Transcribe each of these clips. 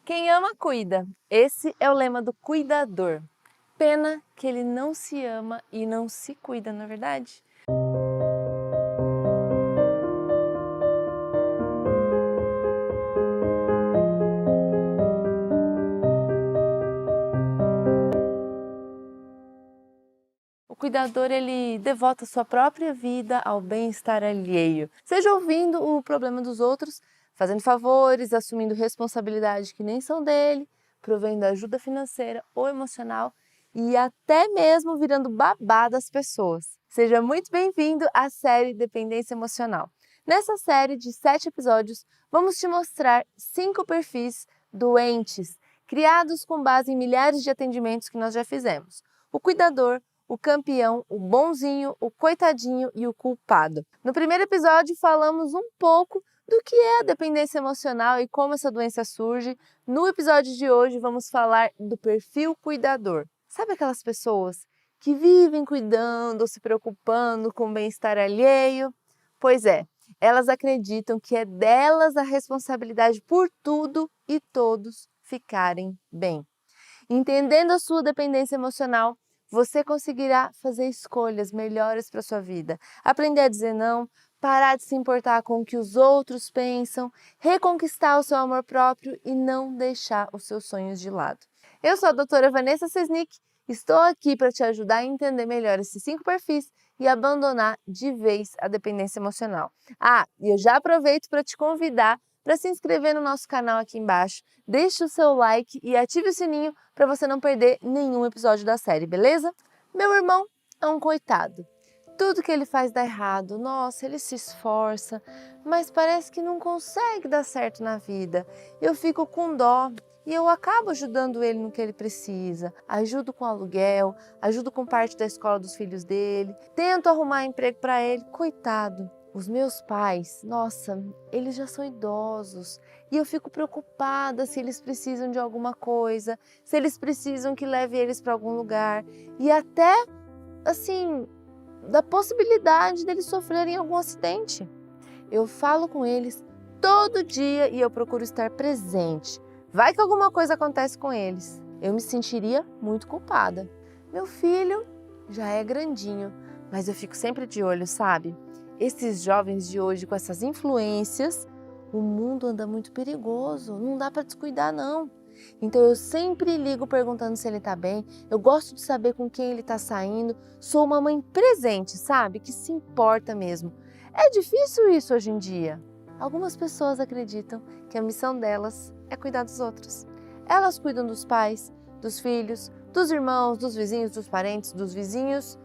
Quem ama, cuida. Esse é o lema do cuidador. Pena que ele não se ama e não se cuida, não é verdade? O cuidador, ele devota sua própria vida ao bem-estar alheio, seja ouvindo o problema dos outros, fazendo favores, assumindo responsabilidades que nem são dele, provendo ajuda financeira ou emocional e até mesmo virando babá das pessoas. Seja muito bem-vindo à série Dependência Emocional. Nessa série de 7 episódios, vamos te mostrar 5 perfis doentes, criados com base em milhares de atendimentos que nós já fizemos. O cuidador, o campeão, o bonzinho, o coitadinho e o culpado. No primeiro episódio falamos um pouco do que é a dependência emocional e como essa doença surge. No episódio de hoje vamos falar do perfil cuidador. Sabe aquelas pessoas que vivem cuidando, se preocupando com o bem-estar alheio? Pois é, elas acreditam que é delas a responsabilidade por tudo e todos ficarem bem. Entendendo a sua dependência emocional, você conseguirá fazer escolhas melhores para a sua vida, aprender a dizer não, parar de se importar com o que os outros pensam, reconquistar o seu amor próprio e não deixar os seus sonhos de lado. Eu sou a doutora Vanessa Sesnick, estou aqui para te ajudar a entender melhor esses 5 perfis e abandonar de vez a dependência emocional. E eu já aproveito para te convidar para se inscrever no nosso canal aqui embaixo, deixe o seu like e ative o sininho para você não perder nenhum episódio da série, beleza? Meu irmão é um coitado. Tudo que ele faz dá errado, nossa, ele se esforça, mas parece que não consegue dar certo na vida. Eu fico com dó e eu acabo ajudando ele no que ele precisa. Ajudo com aluguel, ajudo com parte da escola dos filhos dele, tento arrumar emprego para ele, coitado. Os meus pais, nossa, eles já são idosos e eu fico preocupada se eles precisam de alguma coisa, se eles precisam que leve eles para algum lugar e até, assim, da possibilidade deles sofrerem algum acidente. Eu falo com eles todo dia e eu procuro estar presente. Vai que alguma coisa acontece com eles. Eu me sentiria muito culpada. Meu filho já é grandinho, mas eu fico sempre de olho, sabe? Esses jovens de hoje com essas influências, o mundo anda muito perigoso, não dá para descuidar não. Então eu sempre ligo perguntando se ele está bem, eu gosto de saber com quem ele está saindo, sou uma mãe presente, sabe? Que se importa mesmo. É difícil isso hoje em dia. Algumas pessoas acreditam que a missão delas é cuidar dos outros. Elas cuidam dos pais, dos filhos, dos irmãos, dos vizinhos, dos parentes, dos vizinhos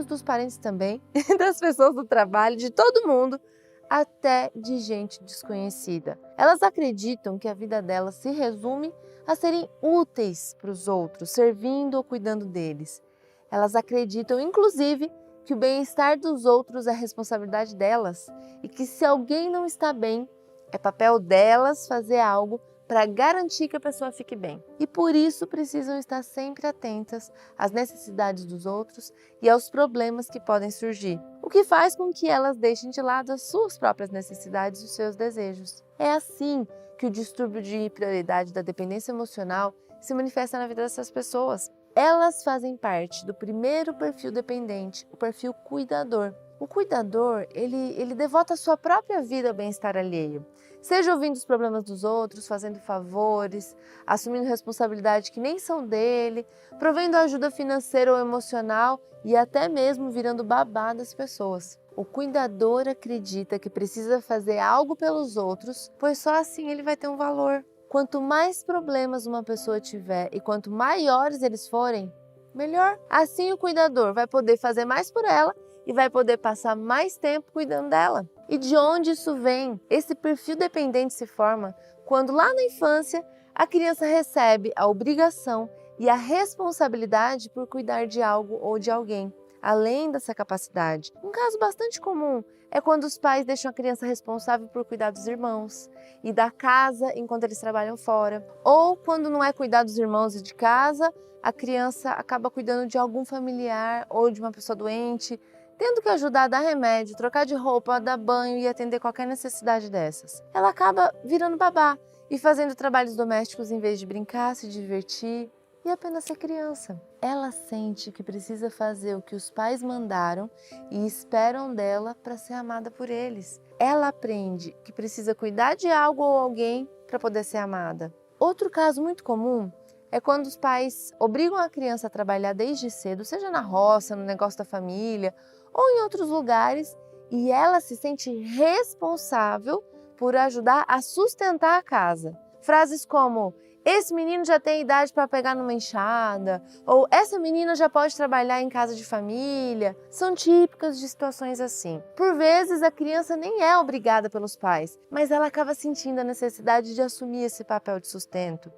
dos parentes também, das pessoas do trabalho, de todo mundo, até de gente desconhecida. Elas acreditam que a vida delas se resume a serem úteis para os outros, servindo ou cuidando deles. Elas acreditam, inclusive, que o bem-estar dos outros é responsabilidade delas e que se alguém não está bem, é papel delas fazer algo para garantir que a pessoa fique bem. E por isso precisam estar sempre atentas às necessidades dos outros e aos problemas que podem surgir, o que faz com que elas deixem de lado as suas próprias necessidades e os seus desejos. É assim que o distúrbio de prioridade da dependência emocional se manifesta na vida dessas pessoas. Elas fazem parte do primeiro perfil dependente, o perfil cuidador. O cuidador, ele devota a sua própria vida ao bem-estar alheio. Seja ouvindo os problemas dos outros, fazendo favores, assumindo responsabilidade que nem são dele, provendo ajuda financeira ou emocional e até mesmo virando babá das pessoas. O cuidador acredita que precisa fazer algo pelos outros, pois só assim ele vai ter um valor. Quanto mais problemas uma pessoa tiver e quanto maiores eles forem, melhor. Assim o cuidador vai poder fazer mais por ela e vai poder passar mais tempo cuidando dela. E de onde isso vem? Esse perfil dependente se forma quando lá na infância a criança recebe a obrigação e a responsabilidade por cuidar de algo ou de alguém, além dessa capacidade. Um caso bastante comum é quando os pais deixam a criança responsável por cuidar dos irmãos e da casa enquanto eles trabalham fora. Ou quando não é cuidar dos irmãos e de casa, a criança acaba cuidando de algum familiar ou de uma pessoa doente, tendo que ajudar a dar remédio, trocar de roupa, dar banho e atender qualquer necessidade dessas. Ela acaba virando babá e fazendo trabalhos domésticos em vez de brincar, se divertir e apenas ser criança. Ela sente que precisa fazer o que os pais mandaram e esperam dela para ser amada por eles. Ela aprende que precisa cuidar de algo ou alguém para poder ser amada. Outro caso muito comum é quando os pais obrigam a criança a trabalhar desde cedo, seja na roça, no negócio da família ou em outros lugares, e ela se sente responsável por ajudar a sustentar a casa. Frases como: esse menino já tem idade para pegar numa enxada, ou essa menina já pode trabalhar em casa de família, são típicas de situações assim. Por vezes a criança nem é obrigada pelos pais, mas ela acaba sentindo a necessidade de assumir esse papel de sustento.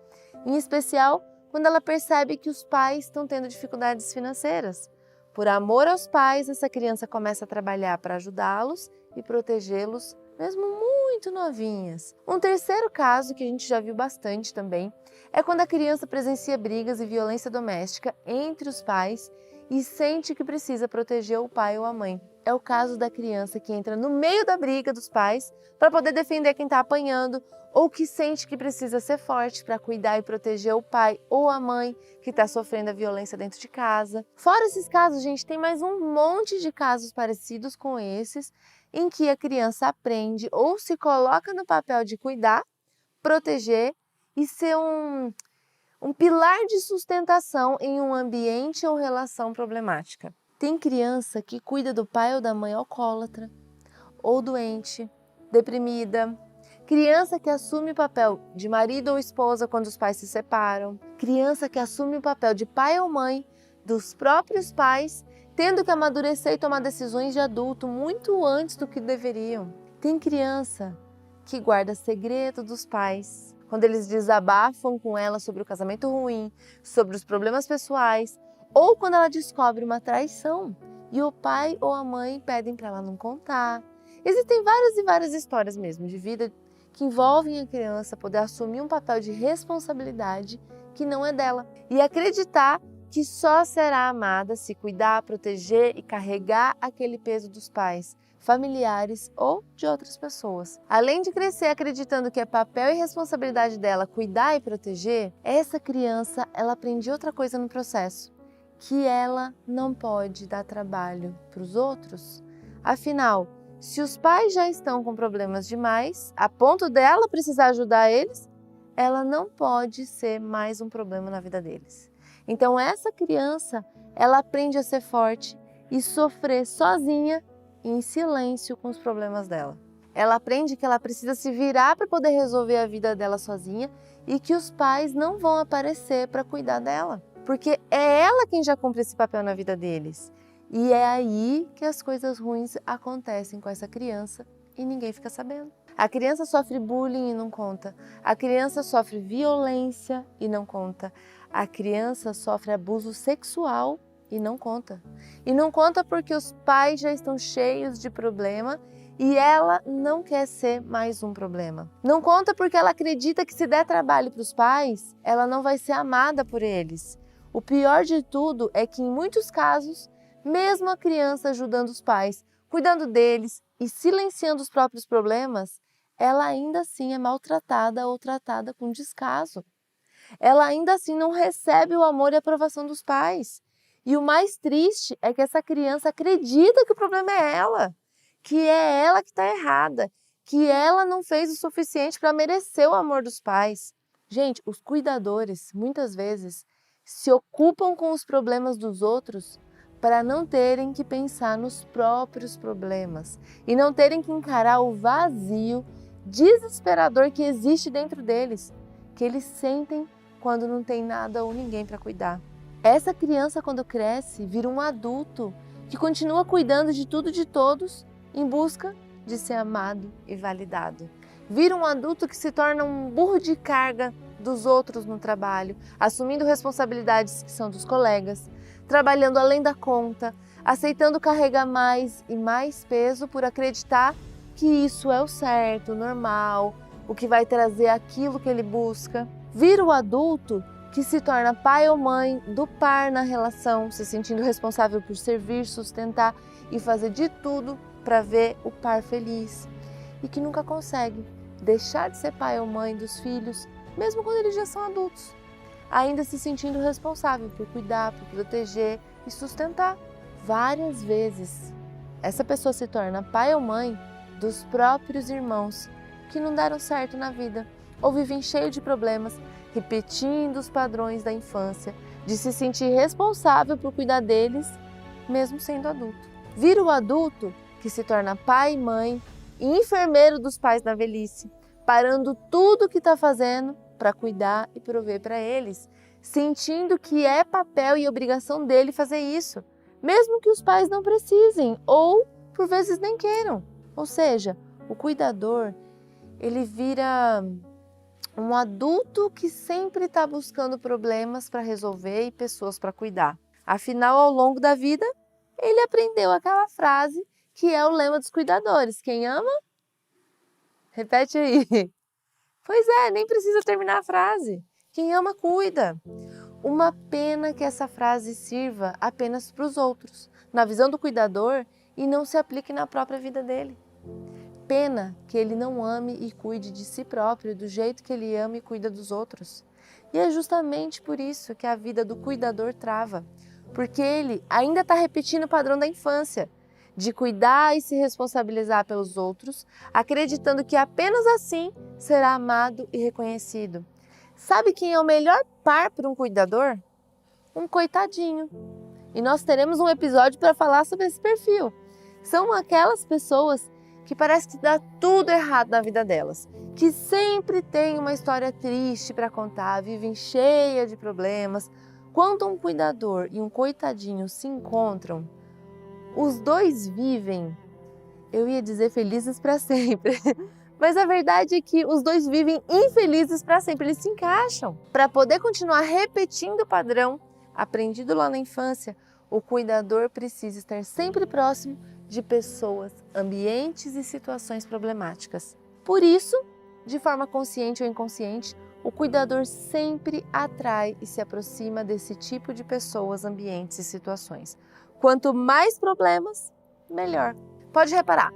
Em especial quando ela percebe que os pais estão tendo dificuldades financeiras. Por amor aos pais, essa criança começa a trabalhar para ajudá-los e protegê-los, mesmo muito novinhas. Um terceiro caso, que a gente já viu bastante também, é quando a criança presencia brigas e violência doméstica entre os pais e sente que precisa proteger o pai ou a mãe. É o caso da criança que entra no meio da briga dos pais para poder defender quem está apanhando, ou que sente que precisa ser forte para cuidar e proteger o pai ou a mãe que está sofrendo a violência dentro de casa. Fora esses casos, gente, tem mais um monte de casos parecidos com esses, em que a criança aprende ou se coloca no papel de cuidar, proteger e ser um pilar de sustentação em um ambiente ou relação problemática. Tem criança que cuida do pai ou da mãe alcoólatra, ou doente, deprimida. Criança que assume o papel de marido ou esposa quando os pais se separam. Criança que assume o papel de pai ou mãe dos próprios pais, tendo que amadurecer e tomar decisões de adulto muito antes do que deveriam. Tem criança que guarda segredo dos pais, quando eles desabafam com ela sobre o casamento ruim, sobre os problemas pessoais, ou quando ela descobre uma traição e o pai ou a mãe pedem para ela não contar. Existem várias e várias histórias mesmo de vida que envolvem a criança poder assumir um papel de responsabilidade que não é dela e acreditar que só será amada se cuidar, proteger e carregar aquele peso dos pais, familiares ou de outras pessoas. Além de crescer acreditando que é papel e responsabilidade dela cuidar e proteger, essa criança ela aprende outra coisa no processo, que ela não pode dar trabalho para os outros. Afinal, se os pais já estão com problemas demais, a ponto dela precisar ajudar eles, ela não pode ser mais um problema na vida deles. Então essa criança, ela aprende a ser forte e sofrer sozinha e em silêncio com os problemas dela. Ela aprende que ela precisa se virar para poder resolver a vida dela sozinha e que os pais não vão aparecer para cuidar dela, porque é ela quem já cumpre esse papel na vida deles. E é aí que as coisas ruins acontecem com essa criança e ninguém fica sabendo. A criança sofre bullying e não conta. A criança sofre violência e não conta. A criança sofre abuso sexual e não conta. E não conta porque os pais já estão cheios de problema e ela não quer ser mais um problema. Não conta porque ela acredita que se der trabalho para os pais, ela não vai ser amada por eles. O pior de tudo é que em muitos casos, mesmo a criança ajudando os pais, cuidando deles e silenciando os próprios problemas, ela ainda assim é maltratada ou tratada com descaso. Ela ainda assim não recebe o amor e a aprovação dos pais. E o mais triste é que essa criança acredita que o problema é ela, que é ela que está errada, que ela não fez o suficiente para merecer o amor dos pais. Gente, os cuidadores, muitas vezes, se ocupam com os problemas dos outros para não terem que pensar nos próprios problemas e não terem que encarar o vazio desesperador que existe dentro deles, que eles sentem quando não tem nada ou ninguém para cuidar. Essa criança, quando cresce, vira um adulto que continua cuidando de tudo e de todos em busca de ser amado e validado. Vira um adulto que se torna um burro de carga dos outros no trabalho, assumindo responsabilidades que são dos colegas, trabalhando além da conta, aceitando carregar mais e mais peso por acreditar que isso é o certo, o normal, o que vai trazer aquilo que ele busca. Vira o adulto que se torna pai ou mãe do par na relação, se sentindo responsável por servir, sustentar e fazer de tudo para ver o par feliz e que nunca consegue, deixar de ser pai ou mãe dos filhos, mesmo quando eles já são adultos, ainda se sentindo responsável por cuidar, por proteger e sustentar. Várias vezes, essa pessoa se torna pai ou mãe dos próprios irmãos que não deram certo na vida, ou vivem cheio de problemas, repetindo os padrões da infância, de se sentir responsável por cuidar deles, mesmo sendo adulto. Vira o adulto que se torna pai e mãe e enfermeiro dos pais na velhice, parando tudo o que está fazendo para cuidar e prover para eles, sentindo que é papel e obrigação dele fazer isso, mesmo que os pais não precisem ou por vezes nem queiram. Ou seja, o cuidador, ele vira um adulto que sempre está buscando problemas para resolver e pessoas para cuidar. Afinal, ao longo da vida, ele aprendeu aquela frase que é o lema dos cuidadores: quem ama? Repete aí. Pois é, nem precisa terminar a frase. Quem ama, cuida. Uma pena que essa frase sirva apenas para os outros, na visão do cuidador, e não se aplique na própria vida dele. Pena que ele não ame e cuide de si próprio do jeito que ele ama e cuida dos outros. E é justamente por isso que a vida do cuidador trava, porque ele ainda está repetindo o padrão da infância, de cuidar e se responsabilizar pelos outros, acreditando que apenas assim será amado e reconhecido. Sabe quem é o melhor par para um cuidador? Um coitadinho. E nós teremos um episódio para falar sobre esse perfil. São aquelas pessoas que parece que dá tudo errado na vida delas, que sempre tem uma história triste para contar, vivem cheia de problemas. Quando um cuidador e um coitadinho se encontram, os dois vivem, eu ia dizer felizes para sempre, mas a verdade é que os dois vivem infelizes para sempre, eles se encaixam. Para poder continuar repetindo o padrão aprendido lá na infância, o cuidador precisa estar sempre próximo de pessoas, ambientes e situações problemáticas. Por isso, de forma consciente ou inconsciente, o cuidador sempre atrai e se aproxima desse tipo de pessoas, ambientes e situações. Quanto mais problemas, melhor. Pode reparar,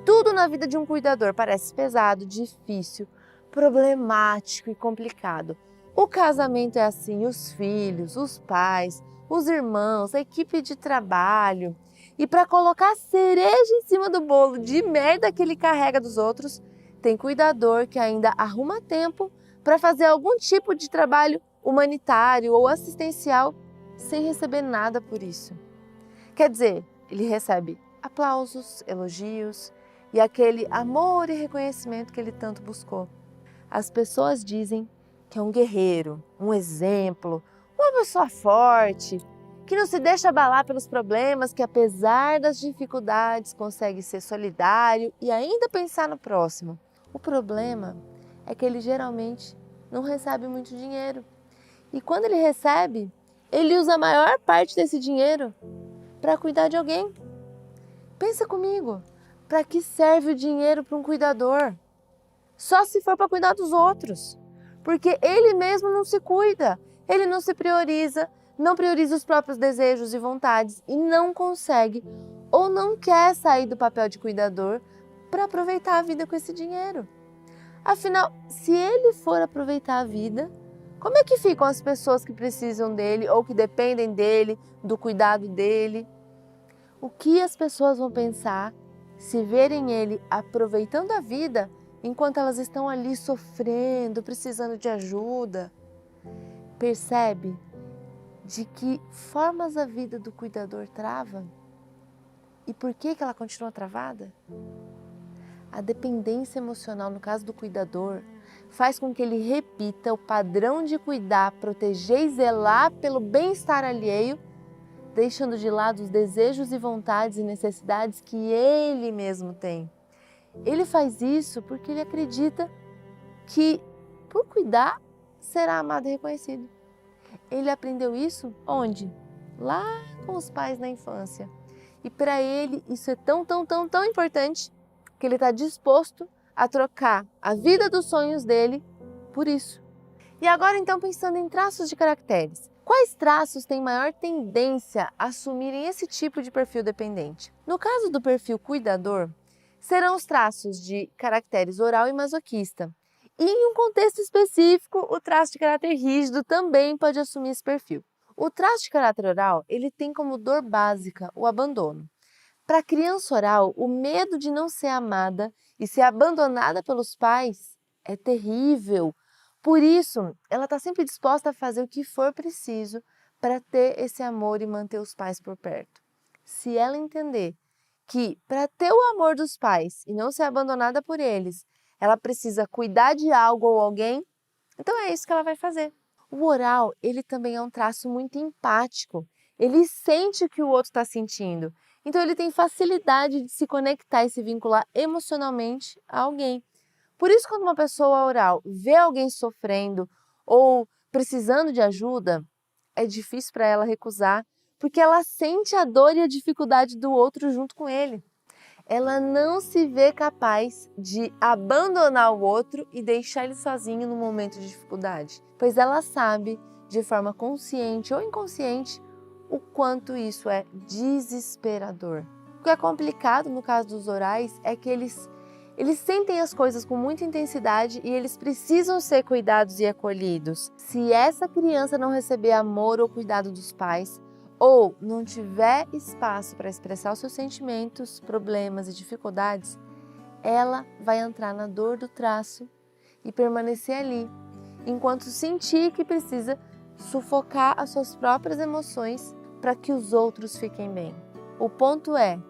tudo na vida de um cuidador parece pesado, difícil, problemático e complicado. O casamento é assim, os filhos, os pais, os irmãos, a equipe de trabalho. E para colocar a cereja em cima do bolo de merda que ele carrega dos outros, tem cuidador que ainda arruma tempo para fazer algum tipo de trabalho humanitário ou assistencial sem receber nada por isso. Quer dizer, ele recebe aplausos, elogios e aquele amor e reconhecimento que ele tanto buscou. As pessoas dizem que é um guerreiro, um exemplo, uma pessoa forte, que não se deixa abalar pelos problemas, que apesar das dificuldades consegue ser solidário e ainda pensar no próximo. O problema é que ele geralmente não recebe muito dinheiro. E quando ele recebe, ele usa a maior parte desse dinheiro para cuidar de alguém. Pensa comigo, para que serve o dinheiro para um cuidador? Só se for para cuidar dos outros, porque ele mesmo não se cuida, ele não se prioriza, não prioriza os próprios desejos e vontades e não consegue ou não quer sair do papel de cuidador para aproveitar a vida com esse dinheiro. Afinal, se ele for aproveitar a vida, como é que ficam as pessoas que precisam dele ou que dependem dele, do cuidado dele? O que as pessoas vão pensar se verem ele aproveitando a vida enquanto elas estão ali sofrendo, precisando de ajuda? Percebe de que formas a vida do cuidador trava? E por que ela continua travada? A dependência emocional, no caso do cuidador, faz com que ele repita o padrão de cuidar, proteger e zelar pelo bem-estar alheio, deixando de lado os desejos e vontades e necessidades que ele mesmo tem. Ele faz isso porque ele acredita que, por cuidar, será amado e reconhecido. Ele aprendeu isso onde? Lá com os pais na infância. E para ele isso é tão importante que ele está disposto a trocar a vida dos sonhos dele por isso. E agora então pensando em traços de caracteres. Quais traços têm maior tendência a assumirem esse tipo de perfil dependente? No caso do perfil cuidador, serão os traços de caracteres oral e masoquista. E em um contexto específico, o traço de caráter rígido também pode assumir esse perfil. O traço de caráter oral, ele tem como dor básica o abandono. Para a criança oral, o medo de não ser amada e ser abandonada pelos pais é terrível. Por isso, ela está sempre disposta a fazer o que for preciso para ter esse amor e manter os pais por perto. Se ela entender que para ter o amor dos pais e não ser abandonada por eles, ela precisa cuidar de algo ou alguém, então é isso que ela vai fazer. O oral, ele também é um traço muito empático. Ele sente o que o outro está sentindo. Então ele tem facilidade de se conectar e se vincular emocionalmente a alguém. Por isso, quando uma pessoa oral vê alguém sofrendo ou precisando de ajuda, é difícil para ela recusar, porque ela sente a dor e a dificuldade do outro junto com ele. Ela não se vê capaz de abandonar o outro e deixar ele sozinho no momento de dificuldade, pois ela sabe, de forma consciente ou inconsciente, o quanto isso é desesperador. O que é complicado no caso dos orais é que eles sentem as coisas com muita intensidade e eles precisam ser cuidados e acolhidos. Se essa criança não receber amor ou cuidado dos pais, ou não tiver espaço para expressar os seus sentimentos, problemas e dificuldades, ela vai entrar na dor do traço e permanecer ali, enquanto sentir que precisa sufocar as suas próprias emoções para que os outros fiquem bem. O ponto é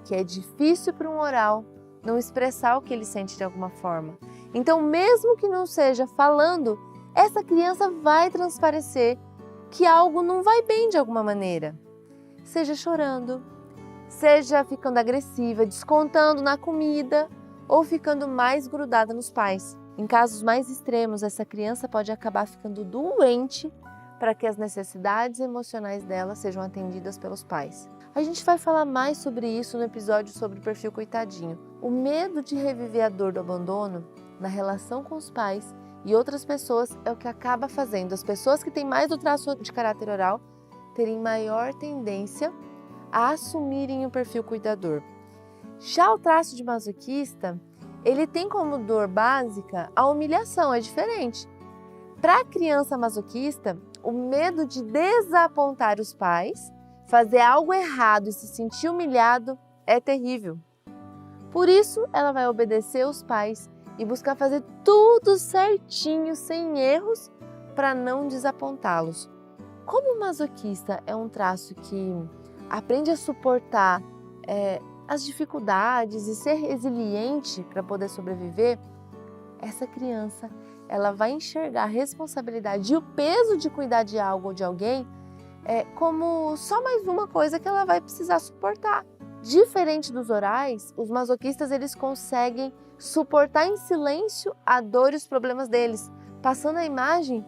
que é difícil para um oral não expressar o que ele sente de alguma forma. Então, mesmo que não seja falando, essa criança vai transparecer que algo não vai bem de alguma maneira. Seja chorando, seja ficando agressiva, descontando na comida ou ficando mais grudada nos pais. Em casos mais extremos, essa criança pode acabar ficando doente para que as necessidades emocionais dela sejam atendidas pelos pais. A gente vai falar mais sobre isso no episódio sobre o perfil coitadinho. O medo de reviver a dor do abandono na relação com os pais e outras pessoas é o que acaba fazendo as pessoas que têm mais do traço de caráter oral terem maior tendência a assumirem o perfil cuidador. Já o traço de masoquista, ele tem como dor básica a humilhação, é diferente. Para a criança masoquista, o medo de desapontar os pais, fazer algo errado e se sentir humilhado é terrível. Por isso, ela vai obedecer os pais e buscar fazer tudo certinho, sem erros, para não desapontá-los. Como o masoquista é um traço que aprende a suportar as dificuldades e ser resiliente para poder sobreviver, essa criança ela vai enxergar a responsabilidade e o peso de cuidar de algo ou de alguém como só mais uma coisa que ela vai precisar suportar. Diferente dos orais, os masoquistas eles conseguem suportar em silêncio a dor e os problemas deles, passando a imagem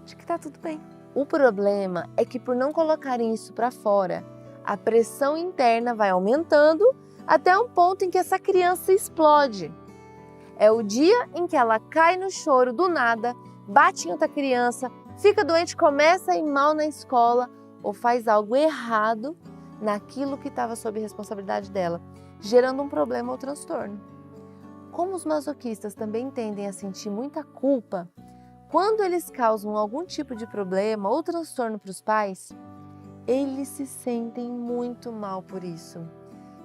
de que está tudo bem. O problema é que por não colocarem isso para fora, a pressão interna vai aumentando até um ponto em que essa criança explode. É o dia em que ela cai no choro do nada, bate em outra criança, fica doente, começa a ir mal na escola ou faz algo errado naquilo que estava sob responsabilidade dela, gerando um problema ou transtorno. Como os masoquistas também tendem a sentir muita culpa, quando eles causam algum tipo de problema ou transtorno para os pais, eles se sentem muito mal por isso.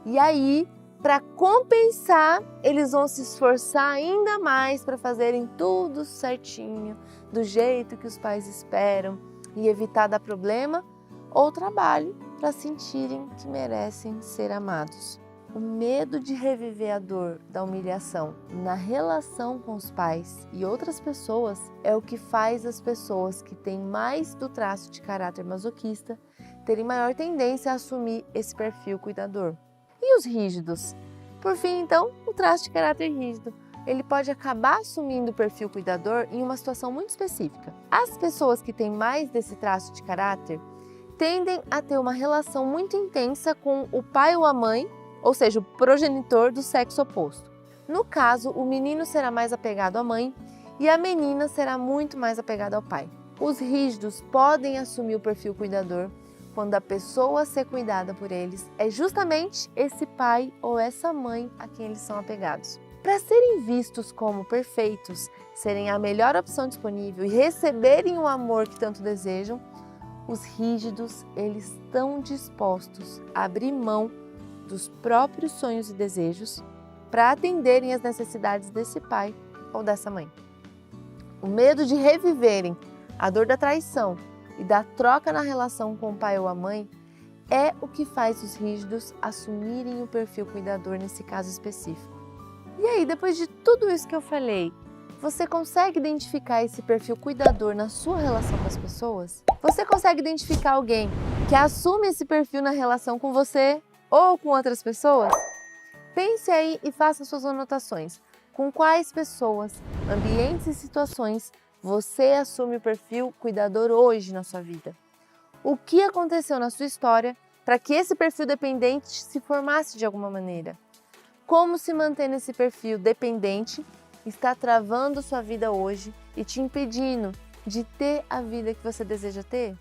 E aí, para compensar, eles vão se esforçar ainda mais para fazerem tudo certinho, do jeito que os pais esperam e evitar dar problema ou trabalho para sentirem que merecem ser amados. O medo de reviver a dor da humilhação na relação com os pais e outras pessoas é o que faz as pessoas que têm mais do traço de caráter masoquista terem maior tendência a assumir esse perfil cuidador. E os rígidos? Por fim, então, o traço de caráter rígido. Ele pode acabar assumindo o perfil cuidador em uma situação muito específica. As pessoas que têm mais desse traço de caráter tendem a ter uma relação muito intensa com o pai ou a mãe, ou seja, o progenitor do sexo oposto. No caso, o menino será mais apegado à mãe e a menina será muito mais apegada ao pai. Os rígidos podem assumir o perfil cuidador quando a pessoa a ser cuidada por eles é justamente esse pai ou essa mãe a quem eles são apegados. Para serem vistos como perfeitos, serem a melhor opção disponível e receberem o amor que tanto desejam, os rígidos, eles estão dispostos a abrir mão dos próprios sonhos e desejos para atenderem às necessidades desse pai ou dessa mãe. O medo de reviverem a dor da traição e da troca na relação com o pai ou a mãe é o que faz os rígidos assumirem o perfil cuidador nesse caso específico. E aí, depois de tudo isso que eu falei, você consegue identificar esse perfil cuidador na sua relação com as pessoas? Você consegue identificar alguém que assume esse perfil na relação com você ou com outras pessoas? Pense aí e faça suas anotações. Com quais pessoas, ambientes e situações você assume o perfil cuidador hoje na sua vida? O que aconteceu na sua história para que esse perfil dependente se formasse de alguma maneira? Como se manter nesse perfil dependente está travando sua vida hoje e te impedindo de ter a vida que você deseja ter?